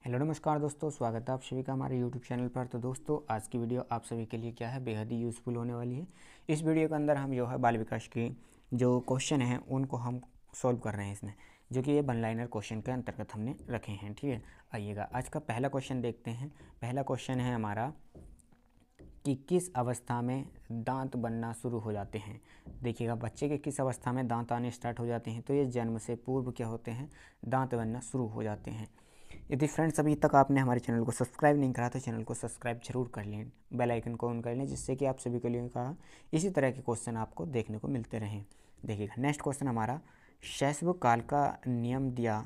Hello नमस्कार दोस्तों, स्वागत है आप सभी का हमारे यूट्यूब चैनल पर। तो दोस्तों, आज की वीडियो आप सभी के लिए क्या है, बेहद ही यूज़फुल होने वाली है। इस वीडियो के अंदर हम जो है बाल विकास के जो क्वेश्चन हैं उनको हम सॉल्व कर रहे हैं इसमें, जो कि ये वन लाइनर क्वेश्चन के अंतर्गत हमने रखे हैं। ठीक है, आइएगा आज का पहला क्वेश्चन देखते हैं। पहला क्वेश्चन है हमारा कि किस अवस्था में दांत बनना शुरू हो जाते हैं। देखिएगा, बच्चे के किस अवस्था में दांत आने स्टार्ट हो जाते हैं, तो ये जन्म से पूर्व क्या होते हैं, दांत बनना शुरू हो जाते हैं। यदि फ्रेंड्स अभी तक आपने हमारे चैनल को सब्सक्राइब नहीं करा तो चैनल को सब्सक्राइब जरूर कर लें, बेल आइकन को ऑन कर लें, जिससे कि आप सभी के लिए कहा इसी तरह के क्वेश्चन आपको देखने को मिलते रहें। देखिएगा, नेक्स्ट क्वेश्चन हमारा शैशव काल का नियम दिया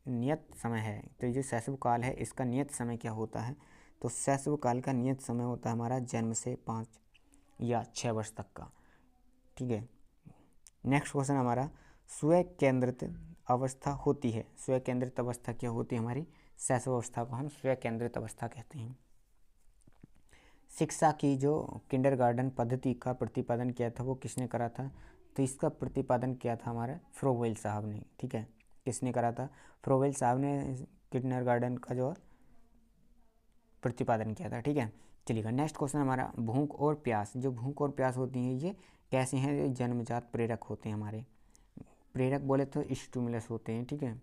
नियत समय है। तो ये जो शैशव काल है इसका नियत समय क्या होता है, तो शैशव काल का नियत समय होता है हमारा जन्म से 5 या 6 वर्ष तक का। ठीक है, नेक्स्ट क्वेश्चन हमारा स्वयं केंद्रित अवस्था होती है। स्वयं केंद्रित अवस्था क्या होती है हमारी, शैशव अवस्था को हम स्वयं केंद्रित अवस्था कहते हैं। शिक्षा की जो किंडरगार्टन पद्धति का प्रतिपादन किया था वो किसने करा था, तो इसका प्रतिपादन किया था हमारे फ्रोवेल साहब ने। ठीक है, किसने करा था, फ्रोवेल साहब ने किंडरगार्टन का जो प्रतिपादन किया था। ठीक है, चलिएगा नेक्स्ट क्वेश्चन हमारा भूख और प्यास। जो भूख और प्यास होती हैं ये कैसे हैं, ये जन्मजात प्रेरक होते हैं हमारे। प्रेरक बोले तो स्टिमुलस होते हैं। ठीक है,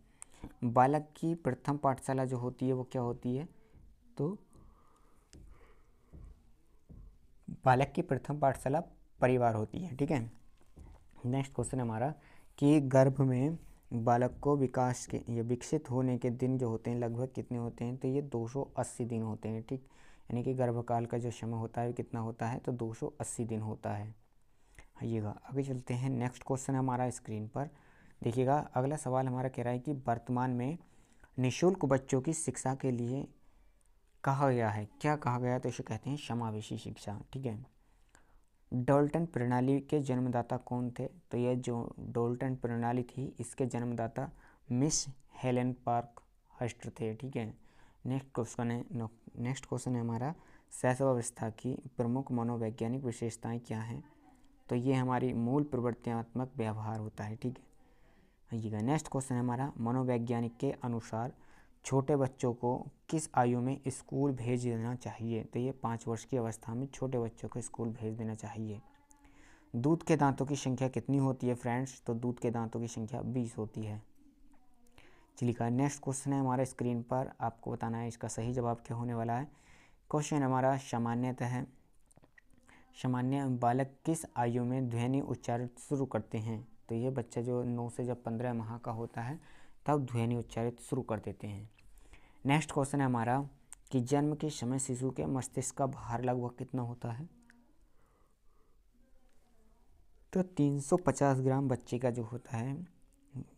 बालक की प्रथम पाठशाला जो होती है वो क्या होती है, तो बालक की प्रथम पाठशाला परिवार होती है। ठीक है, नेक्स्ट क्वेश्चन हमारा कि गर्भ में बालक को विकास के या विकसित होने के दिन जो होते हैं लगभग कितने होते हैं, तो ये 280 दिन होते हैं। ठीक, यानी कि गर्भकाल का जो समय होता है कितना होता है, तो 280 दिन होता है। आइएगा आगे चलते हैं। नेक्स्ट क्वेश्चन हमारा स्क्रीन पर देखिएगा। अगला सवाल हमारा कह रहा है कि वर्तमान में निःशुल्क बच्चों की शिक्षा के लिए कहा गया है, क्या कहा गया है, तो इसे कहते हैं समावेशी शिक्षा। ठीक है, डोल्टन प्रणाली के जन्मदाता कौन थे, तो यह जो डोल्टन प्रणाली थी इसके जन्मदाता मिस हेलेन पार्क हस्ट थे। ठीक है, नेक्स्ट क्वेश्चन है हमारा शैशवावस्था की प्रमुख मनोवैज्ञानिक विशेषताएं क्या हैं, तो ये हमारी मूल प्रवृत्तियात्मक व्यवहार होता है। ठीक है, आइएगा नेक्स्ट क्वेश्चन है हमारा मनोवैज्ञानिक के अनुसार छोटे बच्चों को किस आयु में स्कूल भेज देना चाहिए, तो ये 5 वर्ष की अवस्था में छोटे बच्चों को स्कूल भेज देना चाहिए। दूध के दांतों की संख्या कितनी होती है फ्रेंड्स, तो दूध के दांतों की संख्या 20 होती है। चलिए नेक्स्ट क्वेश्चन है हमारे स्क्रीन पर, आपको बताना है इसका सही जवाब क्या होने वाला है। क्वेश्चन हमारा सामान्यतः है, सामान्य बालक किस आयु में ध्वनि उच्चारित शुरू करते हैं, तो ये बच्चा जो 9 से जब 15 माह का होता है तब ध्वनि उच्चारित शुरू कर देते हैं। नेक्स्ट क्वेश्चन है हमारा कि जन्म के समय शिशु के मस्तिष्क का भार लगभग कितना होता है, तो 350 ग्राम बच्चे का जो होता है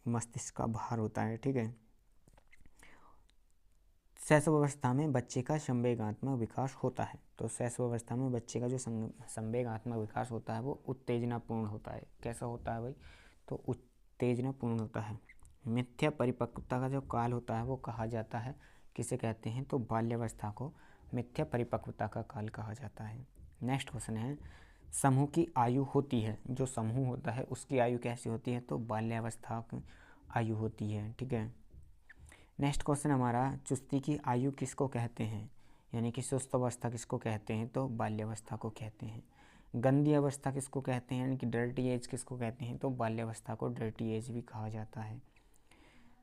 मस्तिष्क का भार होता है। ठीक है, शैशवावस्था में बच्चे का संवेगात्मक विकास होता है, तो शैशवावस्था में बच्चे का जो संवेगात्मक विकास होता है वो उत्तेजनापूर्ण होता है। कैसा होता है भाई, तो उत्तेजनापूर्ण होता है। मिथ्या परिपक्वता का जो काल होता है वो कहा जाता है, किसे कहते हैं, तो बाल्यावस्था को मिथ्या परिपक्वता का काल कहा जाता है। नेक्स्ट क्वेश्चन है समूह की आयु होती है, जो समूह होता है उसकी आयु कैसी होती है, तो बाल्यावस्था की आयु होती है। ठीक है, नेक्स्ट क्वेश्चन हमारा चुस्ती की आयु किसको कहते हैं, यानी कि सुस्त अवस्था किसको कहते हैं, तो बाल्यावस्था को कहते हैं। गंदी अवस्था किसको कहते हैं, यानी कि डर्टी एज किसको कहते हैं, तो बाल्यावस्था को डर्टी एज भी कहा जाता है।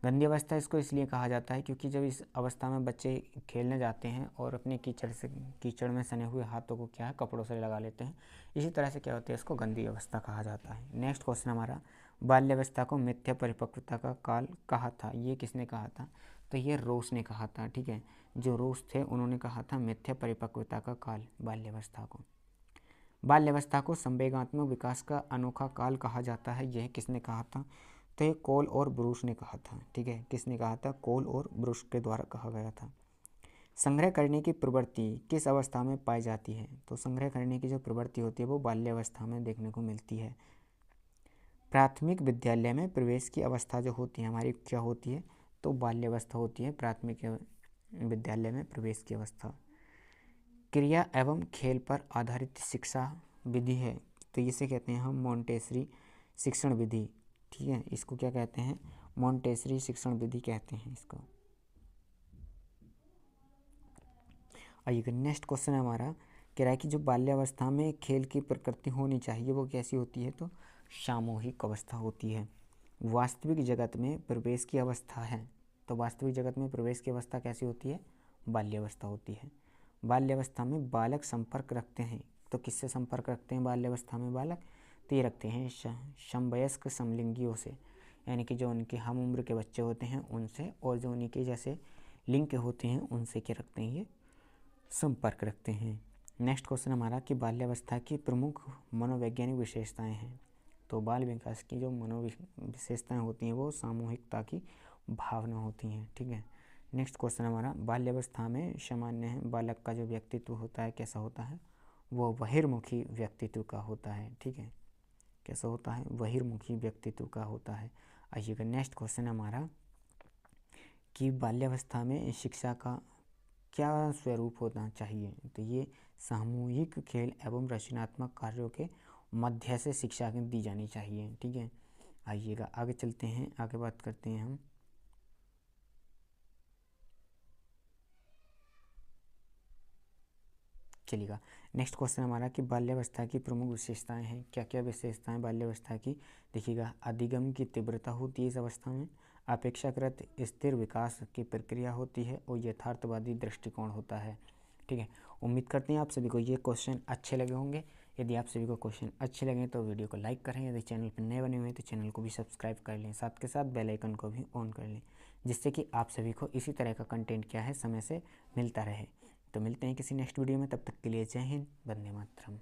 गंदी अवस्था इसको इसलिए कहा जाता है क्योंकि जब इस अवस्था में बच्चे खेलने जाते हैं और अपने कीचड़ में सने हुए हाथों को क्या है कपड़ों से लगा लेते हैं, इसी तरह से क्या होता है, इसको गंदी अवस्था कहा जाता है। नेक्स्ट क्वेश्चन हमारा बाल्यावस्था को मिथ्या परिपक्वता का काल कहा था, ये किसने कहा था, तो ये रोस ने कहा था। ठीक है, जो रोस थे उन्होंने कहा था मिथ्या परिपक्वता का काल बाल्यावस्था को। बाल्यावस्था को संवेगात्मक विकास का अनोखा काल कहा जाता है, यह किसने कहा था, तो ये कोल और ब्रूस ने कहा था। ठीक है, किसने कहा था, कोल और ब्रूस के द्वारा कहा गया था। संग्रह करने की प्रवृत्ति किस अवस्था में पाई जाती है, तो संग्रह करने की जो प्रवृत्ति होती है वो बाल्यावस्था में देखने को मिलती है। प्राथमिक विद्यालय में प्रवेश की अवस्था जो होती है हमारी क्या होती है, तो बाल्यावस्था होती है प्राथमिक विद्यालय में प्रवेश की अवस्था। क्रिया एवं खेल पर आधारित शिक्षा विधि है, तो इसे कहते हैं हम मोंटेसरी शिक्षण विधि। ठीक है, इसको क्या कहते हैं, मोंटेसरी शिक्षण विधि कहते हैं इसको। आइएगा नेक्स्ट क्वेश्चन है हमारा, कह रहा है कि जो बाल्यावस्था में खेल की प्रकृति होनी चाहिए वो कैसी होती है, तो सामूहिक अवस्था होती है। वास्तविक जगत में प्रवेश की अवस्था है, तो वास्तविक जगत में प्रवेश की अवस्था कैसी होती है, बाल्यावस्था होती है। बाल्यावस्था में बालक संपर्क रखते हैं, तो किससे संपर्क रखते हैं बाल्यावस्था में बालक, तो ये रखते हैं समवयस्क समलिंगियों से, यानी कि जो उनके हम उम्र के बच्चे होते हैं उनसे, और जो उन्हीं के जैसे लिंग के होते हैं उनसे क्या रखते हैं, ये संपर्क रखते हैं। नेक्स्ट क्वेश्चन हमारा कि बाल्यावस्था की प्रमुख मनोवैज्ञानिक विशेषताएं हैं, तो बाल विकास की जो विशेषताएं होती हैं वो सामूहिकता की भावना होती हैं, ठीक है। नेक्स्ट क्वेश्चन हमारा, बाल्यावस्था में सामान्य है बालक का जो व्यक्तित्व होता है कैसा होता है, वो बहिर्मुखी व्यक्तित्व का होता है, ठीक है। कैसा होता है, बहिर्मुखी व्यक्तित्व का होता है। आइएगा नेक्स्ट क्वेश्चन हमारा कि बाल्यावस्था में शिक्षा का क्या स्वरूप होना चाहिए, तो ये सामूहिक खेल एवं रचनात्मक कार्यों के मध्य से शिक्षा दी जानी चाहिए, ठीक है। आइएगा आगे चलते हैं, आगे बात करते हैं हम। चलिएगा नेक्स्ट क्वेश्चन हमारा कि बाल्यावस्था की प्रमुख विशेषताएं हैं, क्या क्या विशेषताएं बाल्यावस्था की, देखिएगा अधिगम की तीव्रता होती है इस अवस्था में, अपेक्षाकृत स्थिर विकास की प्रक्रिया होती है और यथार्थवादी दृष्टिकोण होता है, ठीक है। उम्मीद करते हैं आप सभी को ये क्वेश्चन अच्छे लगे होंगे। यदि आप सभी को क्वेश्चन अच्छे लगे तो वीडियो को लाइक करें, यदि चैनल पर नए बने हुए हैं तो चैनल को भी सब्सक्राइब कर लें, साथ के साथ बेल आइकन को भी ऑन कर लें, जिससे कि आप सभी को इसी तरह का कंटेंट क्या है समय से मिलता रहे। तो मिलते हैं किसी नेक्स्ट वीडियो में, तब तक के लिए जय हिंद, वंदे मातरम।